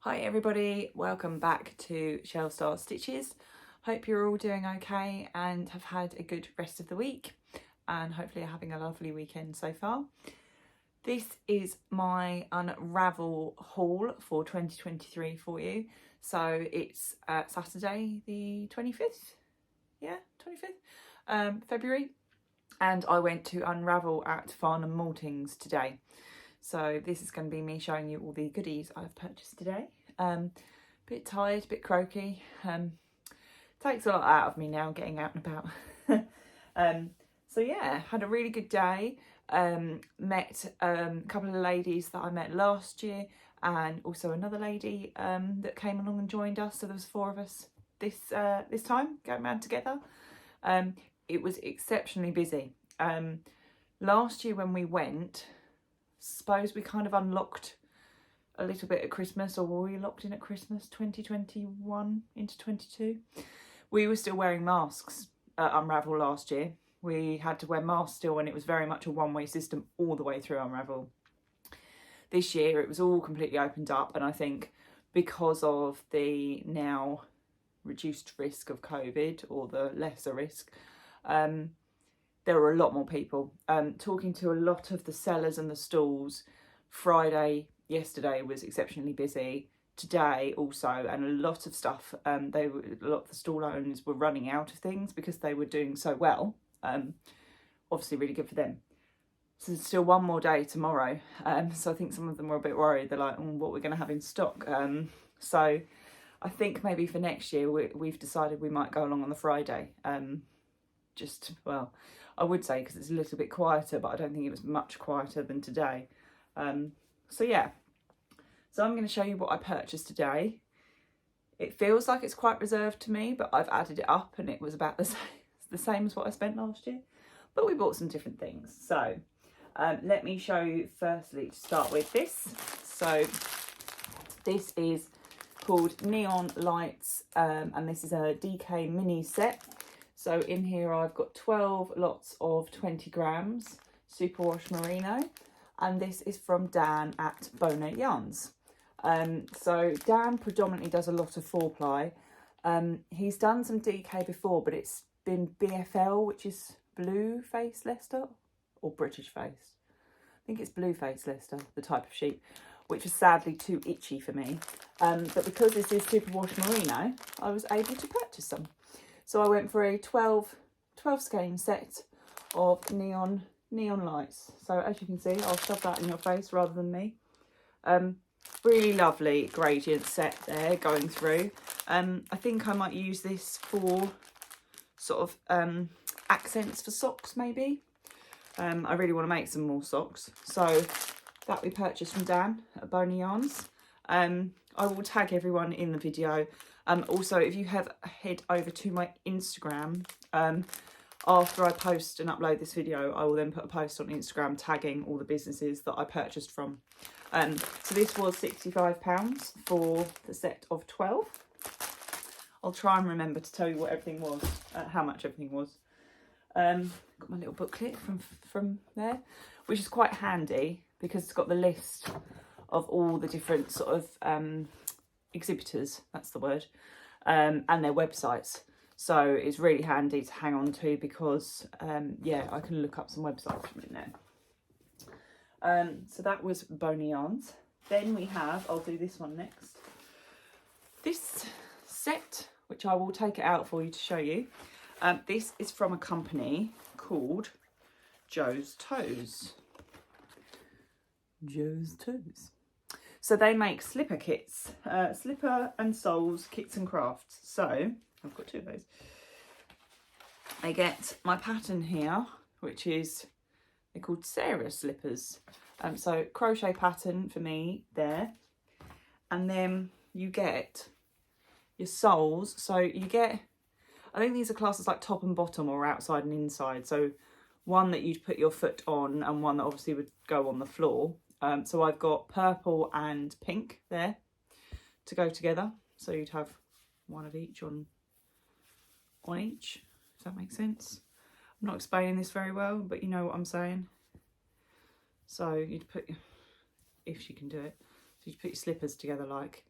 Hi everybody, welcome back to Shell Star Stitches. Hope you're all doing okay and have had a good rest of the week and hopefully are having a lovely weekend so far. This is my Unravel haul for 2023 for you. So it's Saturday the 25th, 25th February, and I went to Unravel at Farnham Maltings today. So this is going to be me showing you all the goodies I've purchased today. Bit tired, bit croaky. Takes a lot out of me now getting out and about. So yeah, had a really good day. Met a couple of ladies that I met last year and also another lady that came along and joined us. So there was 4 of us this time going around together. It was exceptionally busy. Last year when we went, suppose we kind of unlocked a little bit at Christmas, or were we locked in at Christmas 2021 into 22? We were still wearing masks at Unravel last year. We had to wear masks still, and it was very much a one-way system all the way through Unravel. This year it was all completely opened up, and I think because of the now reduced risk of COVID, or the lesser risk, there were a lot more people. Talking to a lot of the sellers and the stalls, yesterday was exceptionally busy. Today also, and a lot of stuff. A lot of the stall owners were running out of things because they were doing so well. Obviously, really good for them. So there's still one more day tomorrow. So I think some of them were a bit worried. They're like, what we're going to have in stock. So I think maybe for next year we've decided we might go along on the Friday. Well, I would say because it's a little bit quieter, but I don't think it was much quieter than today. So yeah, so I'm going to show you what I purchased today. It feels like it's quite reserved to me, but I've added it up and it was about the same as what I spent last year, but we bought some different things. So let me show you firstly to start with this. So this is called Neon Lights, and this is a DK mini set. So in here I've got 12 lots of 20 grams superwash merino, and this is from Dan at Bona Yarns. So Dan predominantly does a lot of 4-ply. He's done some DK before, but it's been BFL, which is blue face Leicester, or British face. I think it's blue face Leicester, the type of sheep, which is sadly too itchy for me. But because this is superwash merino, I was able to purchase some. So I went for a 12 skein set of neon lights. So as you can see, I'll shove that in your face rather than me. Really lovely gradient set there going through. I think I might use this for sort of accents for socks maybe. I really want to make some more socks. So that we purchased from Dan at Bona Yarns. I will tag everyone in the video. Also, if you head over to my Instagram, after I post and upload this video, I will then put a post on Instagram tagging all the businesses that I purchased from. So this was £65 for the set of 12. I'll try and remember to tell you what everything was, how much everything was. Got my little booklet from there, which is quite handy because it's got the list of all the different sort of exhibitors, that's the word, and their websites. So it's really handy to hang on to because, yeah, I can look up some websites from in there. So that was Bona Yarns. Then we have, I'll do this one next. This set, which I will take it out for you to show you. This is from a company called Joe's Toes. Joe's Toes. So they make slipper kits, slipper and soles kits and crafts. So I've got 2 of those. I get my pattern here, which is, they're called Sarah slippers. So crochet pattern for me there. And then you get your soles. So you get, I think these are classes like top and bottom or outside and inside. So one that you'd put your foot on and one that obviously would go on the floor. So I've got purple and pink there to go together. So you'd have one of each on each. Does that make sense? I'm not explaining this very well, but you know what I'm saying. So you'd put, if you can do it, so you'd put your slippers together like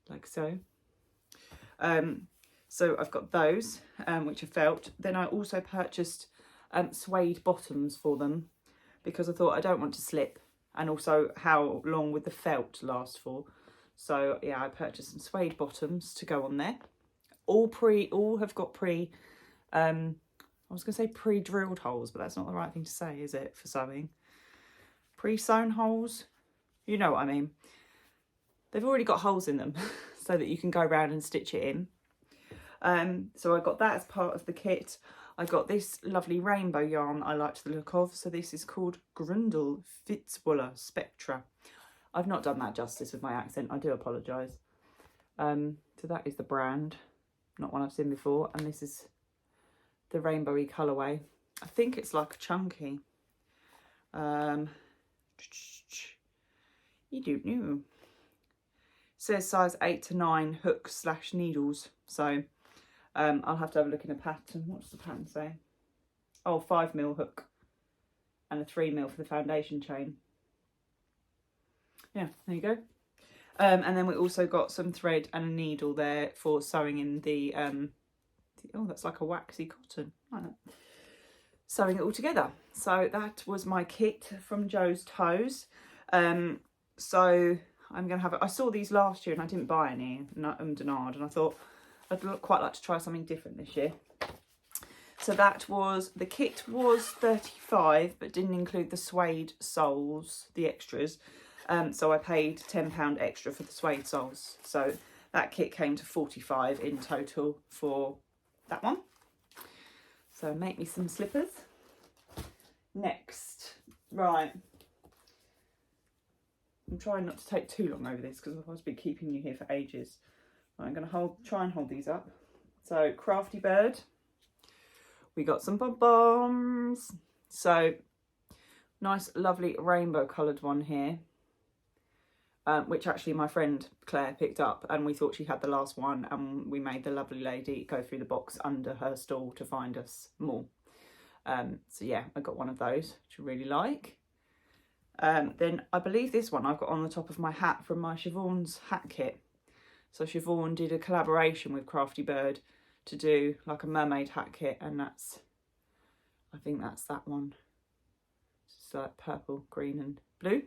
like so. So I've got those, which are felt. Then I also purchased suede bottoms for them because I thought I don't want to slip, and also how long would the felt last for. So yeah, I purchased some suede bottoms to go on there. All have got I was going to say pre-drilled holes, but that's not the right thing to say, is it, for sewing? Pre-sewn holes? You know what I mean. They've already got holes in them so that you can go around and stitch it in. So I got that as part of the kit. I got this lovely rainbow yarn I liked the look of. So this is called Grundle Fitzwuller Spectra. I've not done that justice with my accent, I do apologise. So that is the brand, not one I've seen before. And this is the rainbowy colourway. I think it's like a chunky. You don't know. Says size 8 to 9 hooks / needles. So I'll have to have a look in a pattern. What's the pattern say? Oh, 5mm hook and a 3mm for the foundation chain. Yeah, there you go. And then we also got some thread and a needle there for sewing in the oh, that's like a waxy cotton. I like that. Sewing it all together. So that was my kit from Joe's Toes. So I'm going to have, I saw these last year and I didn't buy any, Denard, and I thought I'd quite like to try something different this year. So that was, the kit was £35, but didn't include the suede soles, the extras. So I paid £10 extra for the suede soles. So that kit came to £45 in total for that one. So make me some slippers. Next, right. I'm trying not to take too long over this because I'll be keeping you here for ages. I'm going to try and hold these up. So Crafty Bird. We got some pom-poms. So nice, lovely rainbow coloured one here. Which actually my friend Claire picked up, and we thought she had the last one, and we made the lovely lady go through the box under her stall to find us more. So yeah, I got one of those, which I really like. Then I believe this one I've got on the top of my hat from my Siobhans hat kit. So Siobhan did a collaboration with Crafty Bird to do like a mermaid hat kit, and that's, I think that's that one. It's like purple, green and blue.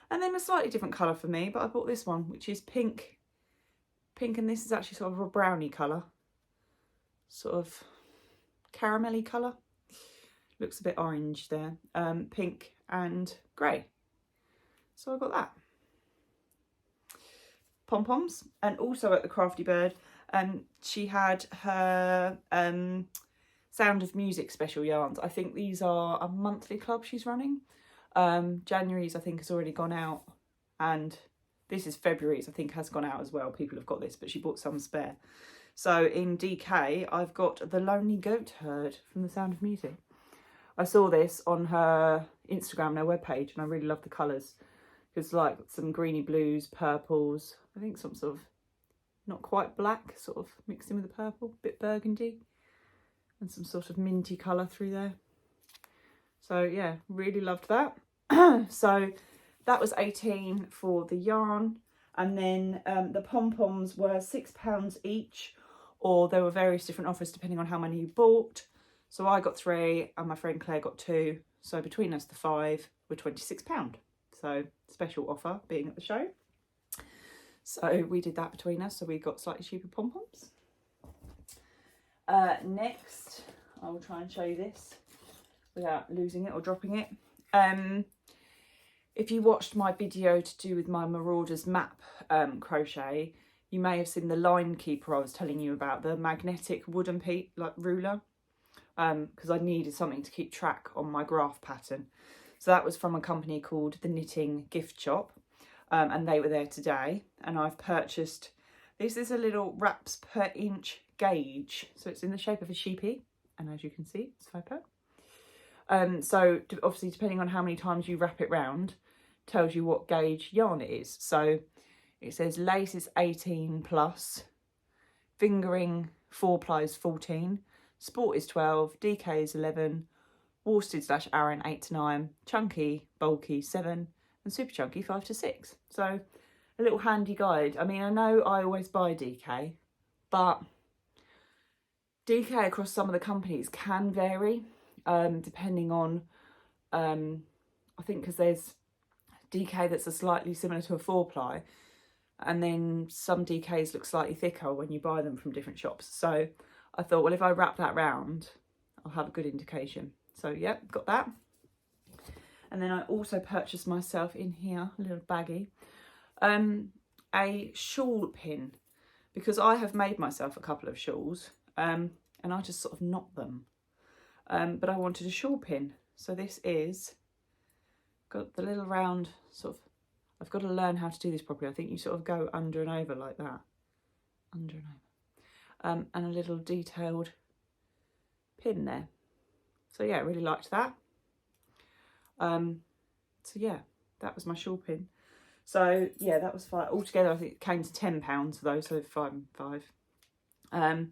And then a slightly different colour for me, but I bought this one, which is pink. Pink, and this is actually sort of a brownie colour. Sort of caramelly colour. Looks a bit orange there. Pink and grey. So I got that. Pom-poms. And also at the Crafty Bird, she had her Sound of Music special yarns. I think these are a monthly club she's running. January's I think has already gone out, and this is February's I think has gone out as well. People have got this, but she bought some spare. So in DK I've got the Lonely Goat Herd from the Sound of Music. I saw this on her Instagram, their webpage, and I really love the colours. It's like some greeny blues, purples, I think some sort of not quite black, sort of mixed in with the purple, bit burgundy, and some sort of minty colour through there. So yeah, really loved that. So that was 18 for the yarn, and then the pom-poms were £6 each, or there were various different offers depending on how many you bought. So I got 3 and my friend Claire got 2, so between us the 5 were £26. So special offer being at the show. So we did that between us, so we got slightly cheaper pom-poms. Next, I will try and show you this without losing it or dropping it. If you watched my video to do with my Marauders map crochet, you may have seen the line keeper I was telling you about, the magnetic wooden ruler, because I needed something to keep track on my graph pattern. So that was from a company called the Knitting Gift Shop, and they were there today, and I've purchased, this is a little wraps per inch gauge, so it's in the shape of a sheepy, and as you can see it's Faux. So obviously depending on how many times you wrap it round, tells you what gauge yarn it is. So it says lace is 18 plus, fingering 4 plies 14, sport is 12, DK is 11, worsted / Aran 8 to 9, chunky, bulky 7, and super chunky 5 to 6. So a little handy guide. I mean, I know I always buy DK, but DK across some of the companies can vary, depending on, I think because there's DK that's a slightly similar to a 4-ply, and then some DKs look slightly thicker when you buy them from different shops. So I thought, well, if I wrap that round, I'll have a good indication. So yep, got that. And then I also purchased myself in here, a little baggie, a shawl pin, because I have made myself a couple of shawls, and I just sort of knot them. But I wanted a shawl pin. So this is, got the little round sort of, I've got to learn how to do this properly. I think you sort of go under and over like that. Under and over. And a little detailed pin there. So yeah, I really liked that. So yeah, that was my shawl pin. So yeah, that was fine. Altogether, I think it came to £10 for those, so 5 and 5.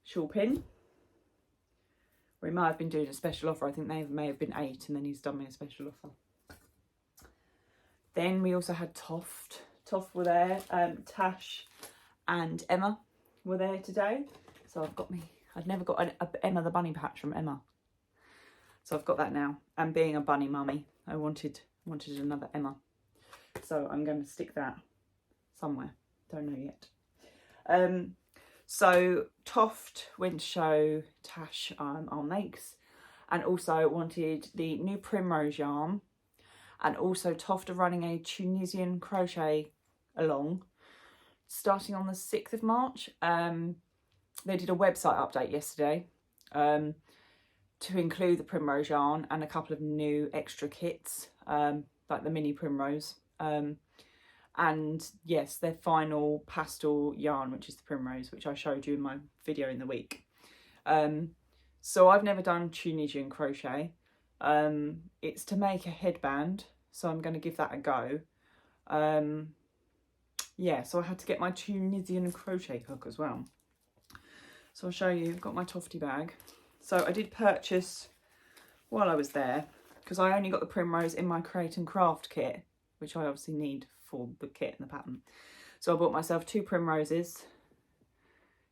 Shawl pin. Or he might have been doing a special offer. I think they may have been 8 and then he's done me a special offer. Then we also had Toft. Toft were there. Tash and Emma were there today. So I've got I'd never got an Emma the bunny patch from Emma. So I've got that now. And being a bunny mummy, I wanted another Emma. So I'm going to stick that somewhere. Don't know yet. So Toft went to show Tash our makes, and also wanted the new primrose yarn, and also Toft are running a Tunisian crochet along starting on the 6th of March. They did a website update yesterday to include the primrose yarn and a couple of new extra kits, like the mini primrose. And yes, their final pastel yarn, which is the primrose, which I showed you in my video in the week. So I've never done Tunisian crochet. It's to make a headband, so I'm going to give that a go. Yeah, so I had to get my Tunisian crochet hook as well. So I'll show you, I've got my Tofty bag. So I did purchase, while I was there, because I only got the primrose in my Create and Craft kit, which I obviously need for the kit and the pattern. So I bought myself 2 primroses.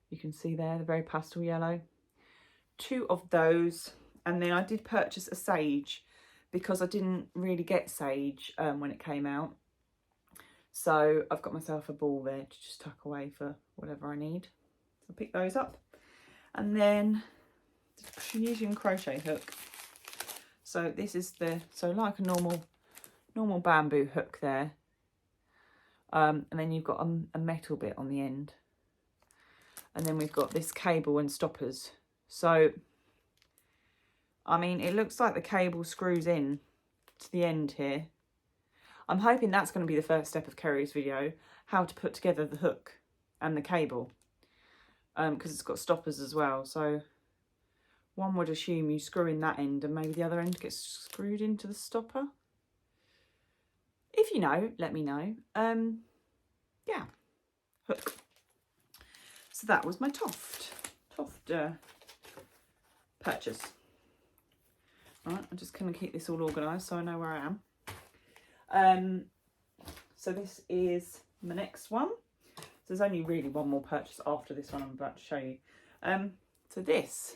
You can see there, the very pastel yellow. 2 of those. And then I did purchase a sage because I didn't really get sage when it came out. So I've got myself a ball there to just tuck away for whatever I need. So I'll pick those up. And then the Tunisian crochet hook. So this is so like a normal bamboo hook there. And then you've got a metal bit on the end. And then we've got this cable and stoppers. So, I mean, it looks like the cable screws in to the end here. I'm hoping that's going to be the first step of Kerry's video, how to put together the hook and the cable. Because it's got stoppers as well. So, one would assume you screw in that end and maybe the other end gets screwed into the stopper. If you know, let me know. Yeah, hook. So that was my Toft purchase. Right, I'm just going to keep this all organised so I know where I am. So this is my next one. So there's only really one more purchase after this one I'm about to show you. So this,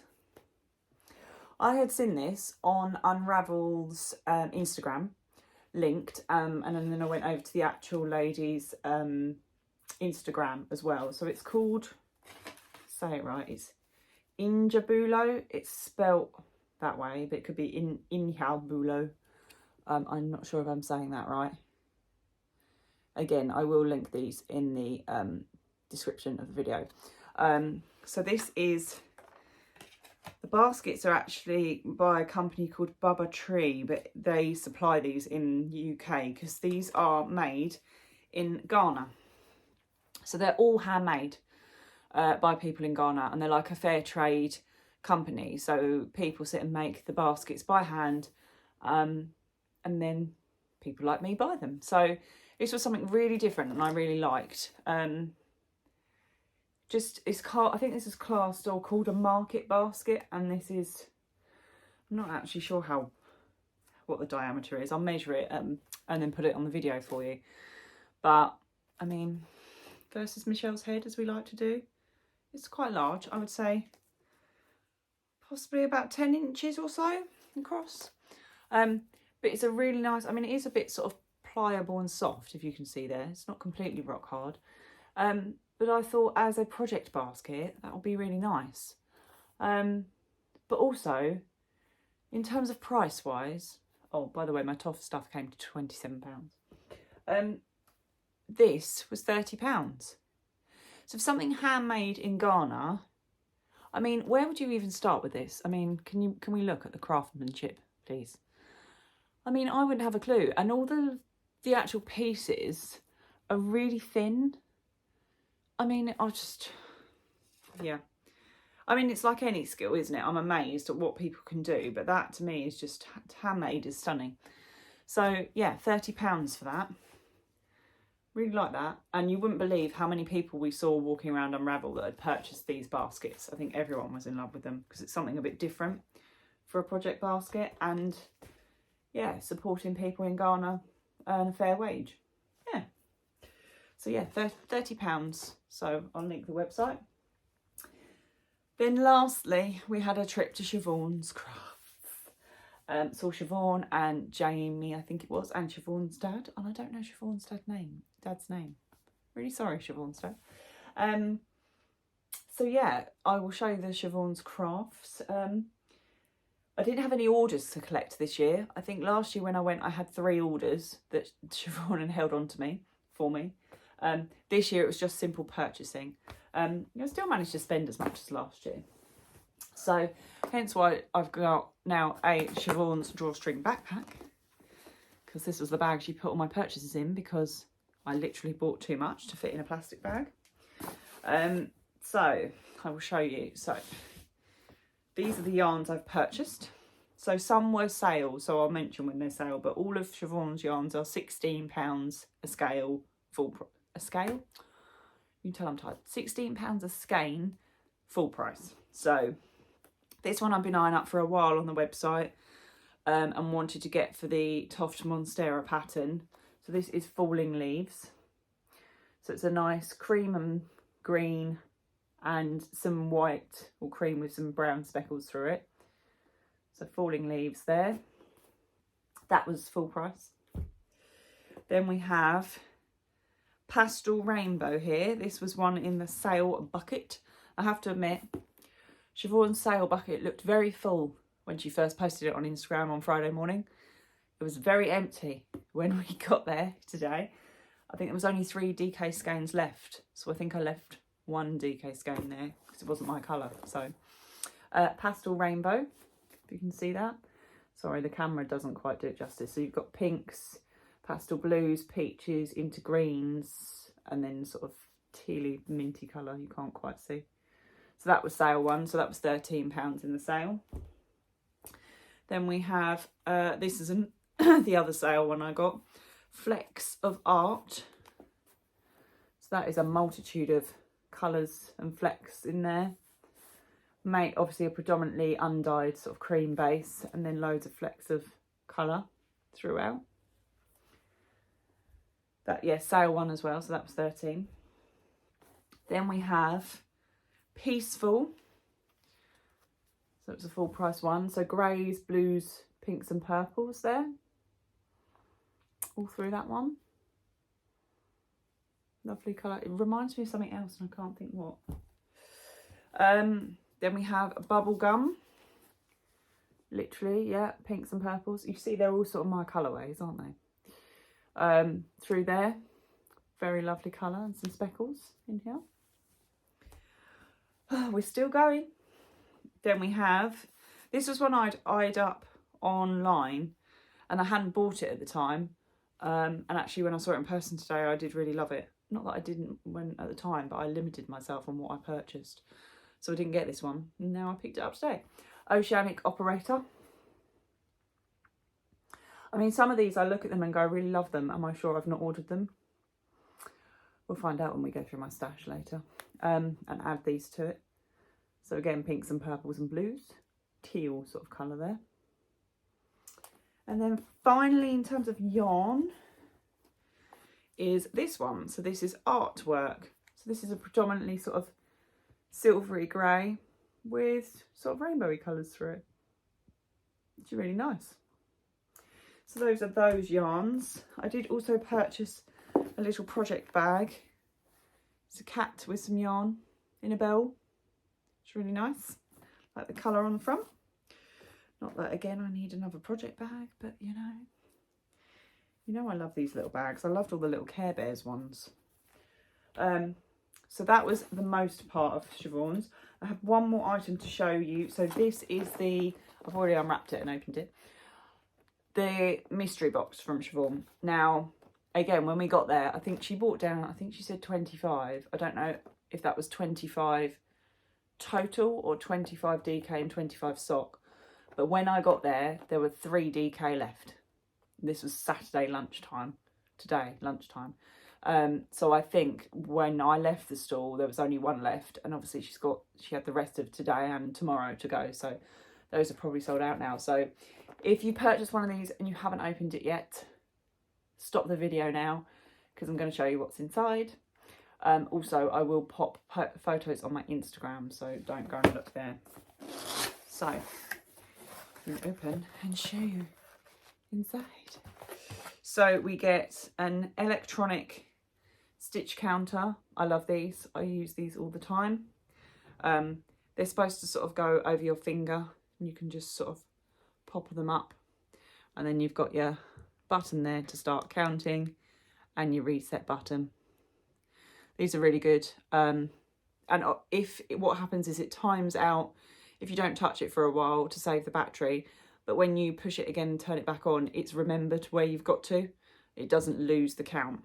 I had seen this on Unravel's Instagram, linked, and then I went over to the actual lady's Instagram as well. So it's called, say it right, it's Injabulo. It's spelt that way, but it could be Injabulo. I'm not sure if I'm saying that right. Again, I will link these in the description of the video. So this is, the baskets are actually by a company called Bubba Tree, but they supply these in the UK because these are made in Ghana. So they're all handmade by people in Ghana, and they're like a fair trade company. So people sit and make the baskets by hand, and then people like me buy them. So this was something really different and I really liked. I think this is classed or called a market basket, and this is, I'm not actually sure what the diameter is. I'll measure it and then put it on the video for you. But I mean, versus Michelle's head, as we like to do. It's quite large, I would say. Possibly about 10 inches or so across. But it's a really nice, I mean, it is a bit sort of pliable and soft, if you can see there. It's not completely rock hard. But I thought as a project basket, that would be really nice. But also, in terms of price-wise, oh, by the way, my Toft stuff came to £27. This was £30. So for something handmade in Ghana, I mean, where would you even start with this? I mean, can we look at the craftsmanship, please? I mean, I wouldn't have a clue. And all the actual pieces are really thin. I mean, yeah. I mean, it's like any skill, isn't it? I'm amazed at what people can do, but that to me is just, handmade is stunning. So yeah, £30 for that. Really like that. And you wouldn't believe how many people we saw walking around Unravel that had purchased these baskets. I think everyone was in love with them because it's something a bit different for a project basket. And yeah, supporting people in Ghana earn a fair wage. Yeah. So yeah, £30. So I'll link the website. Then lastly, we had a trip to Siobhans Crafts. Saw Siobhan and Jamie, I think it was, and Siobhan's dad. And I don't know Siobhan's dad's name. Really sorry, Siobhan's dad. So yeah, I will show you the Siobhan's Crafts. I didn't have any orders to collect this year. I think last year when I went, I had 3 orders that Siobhan had held on to for me. This year it was just simple purchasing. I still managed to spend as much as last year. So hence why I've got now a Siobhan's drawstring backpack, because this was the bag she put all my purchases in, because I literally bought too much to fit in a plastic bag. So I will show you. So these are the yarns I've purchased. So some were sale, so I'll mention when they're sale, but all of Siobhan's yarns are £16 a scale, a scale? You can tell I'm tired. £16 a skein, full price. So this one I've been eyeing up for a while on the website, and wanted to get for the Toft Monstera pattern. So this is Falling Leaves. So it's a nice cream and green and some white or cream with some brown speckles through it. So Falling Leaves there. That was full price. Then we have Pastel Rainbow here. This was one in the sale bucket. I have to admit, Siobhan's sale bucket looked very full when she first posted it on Instagram on Friday morning. It was very empty when we got there today. I think there was only 3 DK skeins left. So I think I left 1 DK skein there because it wasn't my colour. So Pastel Rainbow, if you can see that. Sorry, the camera doesn't quite do it justice. So you've got pinks, pastel blues, peaches into greens, and then sort of tealy minty colour you can't quite see. So that was sale one, so that was £13 in the sale. Then we have, this is the other sale one I got, Flecks of Art. So that is a multitude of colours and flecks in there. Made obviously a predominantly undyed sort of cream base, and then loads of flecks of colour throughout. That, yeah, sale one as well, so that was 13. Then we have Peaceful. So it's a full price one. So greys, blues, pinks and purples there. All through that one. Lovely colour. It reminds me of something else and I can't think what. Then we have Bubblegum. Literally, yeah, pinks and purples. You see they're all sort of my colourways, aren't they? Through there. Very lovely colour and some speckles in here. We're still going. Then we have, this was one I'd eyed up online and I hadn't bought it at the time. And actually when I saw it in person today, I did really love it. Not that I didn't when at the time, but I limited myself on what I purchased. So I didn't get this one. Now I picked it up today. Oceanic Operator. I mean, some of these I look at them and go, I really love them. Am I sure I've not ordered them? We'll find out when we go through my stash later. And add these to it. So again, pinks and purples and blues. Teal sort of colour there. And then finally, in terms of yarn, is this one. So this is artwork. So this is a predominantly sort of silvery grey with sort of rainbowy colours through it, which is really nice. So those are those yarns. I did also purchase a little project bag. It's a cat with some yarn in a bell. It's really nice. Like the colour on the front. Not that, again, I need another project bag, but you know I love these little bags. I loved all the little Care Bears ones. So that was the most part of Siobhans. I have one more item to show you. So this is the, I've already unwrapped it and opened it, the mystery box from Siobhan. Now, again, when we got there, I think she brought down, I think she said 25. I don't know if that was 25 total or 25 DK and 25 sock. But when I got there, there were 3 DK left. This was Saturday lunchtime, today lunchtime. So I think when I left the stall, there was only 1 left, and obviously she had the rest of today and tomorrow to go. So those are probably sold out now. So if you purchase one of these and you haven't opened it yet, stop the video now because I'm going to show you what's inside. Also, I will pop photos on my Instagram, so don't go and look there. So I'm going to open and show you inside. So we get an electronic stitch counter. I love these. I use these all the time. They're supposed to sort of go over your finger and you can just sort of pop them up. And then you've got your button there to start counting and your reset button. These are really good. And what happens is it times out if you don't touch it for a while to save the battery. But when you push it again and turn it back on, it's remembered where you've got to. It doesn't lose the count.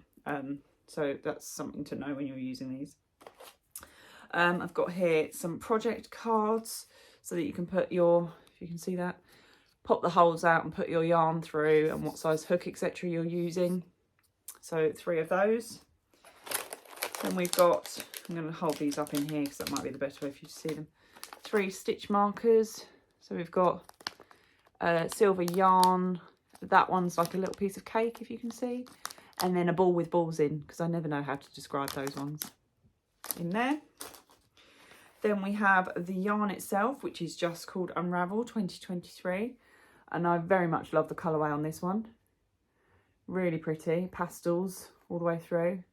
So that's something to know when you're using these. I've got here some project cards so that you can put your, if you can see that, pop the holes out and put your yarn through and what size hook, etc. you're using. So 3 of those. Then we've got, I'm going to hold these up in here because that might be the better way for you to see them. 3 stitch markers. So we've got silver yarn. That one's like a little piece of cake, if you can see. And then a ball with balls in, because I never know how to describe those ones in there. Then we have the yarn itself, which is just called Unravel 2023. And I very much love the colourway on this one. Really pretty. Pastels all the way through.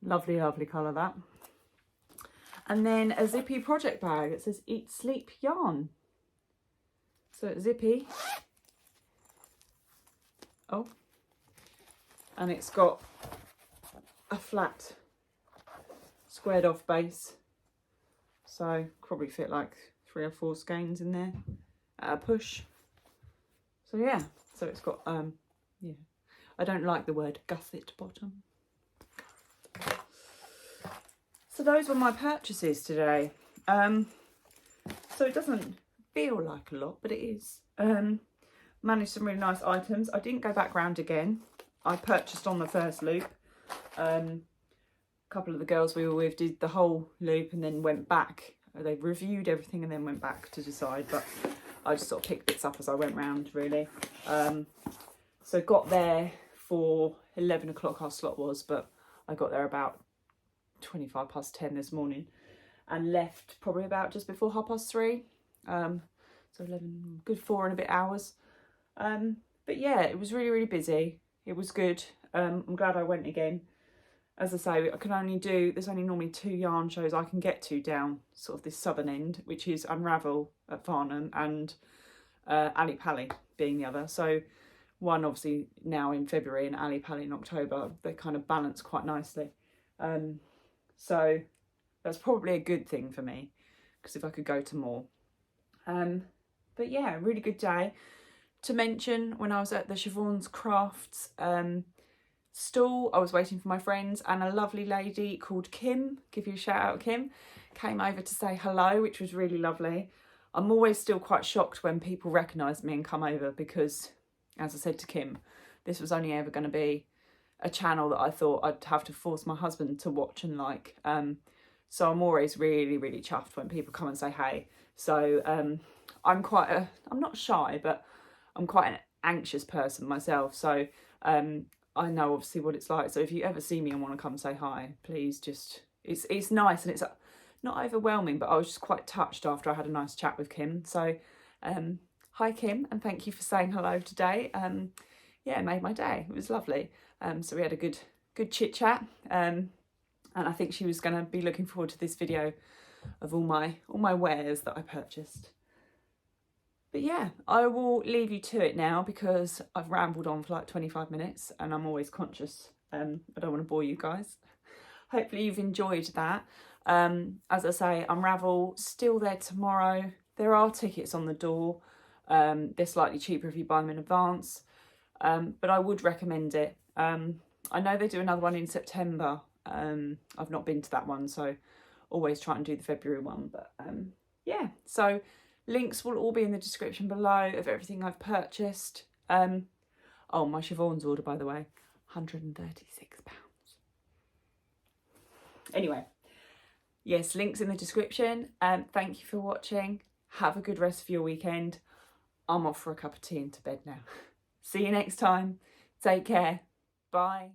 Lovely, lovely colour that. And then a zippy project bag. It says Eat Sleep Yarn. So it's zippy. Oh. And it's got a flat squared off base. So probably fit like 3 or 4 skeins in there at a push. So yeah, so it's got, yeah. I don't like the word gusset bottom. So those were my purchases today. So it doesn't feel like a lot, but it is. Managed some really nice items. I didn't go back round again. I purchased on the first loop. A couple of the girls we were with did the whole loop and then went back. They reviewed everything and then went back to decide, but I just sort of picked bits up as I went round, really. So got there for 11 o'clock our slot was, but I got there about 25 past 10 this morning and left probably about just before 3:30. So 11, good 4 and a bit hours. But yeah, it was really, really busy. It was good. I'm glad I went again. As I say, I can only do, there's only normally 2 yarn shows I can get to down sort of this southern end, which is Unravel at Farnham and Ali Pali being the other. So one obviously now in February and Ali Pali in October, they kind of balance quite nicely. So that's probably a good thing for me because if I could go to more. But yeah, really good day. To mention, when I was at the Siobhans Crafts stall, I was waiting for my friends and a lovely lady called Kim, give you a shout out Kim, came over to say hello, which was really lovely. I'm always still quite shocked when people recognise me and come over because, as I said to Kim, this was only ever going to be a channel that I thought I'd have to force my husband to watch and like. So I'm always really, really chuffed when people come and say hey. So I'm not shy, but I'm quite an anxious person myself. So I know obviously what it's like. So if you ever see me and want to come say hi, please just, it's nice, and it's not overwhelming, but I was just quite touched after I had a nice chat with Kim. So hi Kim, and thank you for saying hello today. Yeah, it made my day. It was lovely. So we had a good chit chat, and I think she was going to be looking forward to this video of all my wares that I purchased. But yeah, I will leave you to it now because I've rambled on for like 25 minutes and I'm always conscious. I don't want to bore you guys. Hopefully you've enjoyed that. As I say, Unravel still there tomorrow. There are tickets on the door. They're slightly cheaper if you buy them in advance. But I would recommend it. I know they do another one in September. I've not been to that one, so always try and do the February one. But yeah, so links will all be in the description below of everything I've purchased. Oh, my Siobhans order, by the way, £136. Anyway, yes, links in the description. Thank you for watching. Have a good rest of your weekend. I'm off for a cup of tea and to bed now. See you next time. Take care. Bye.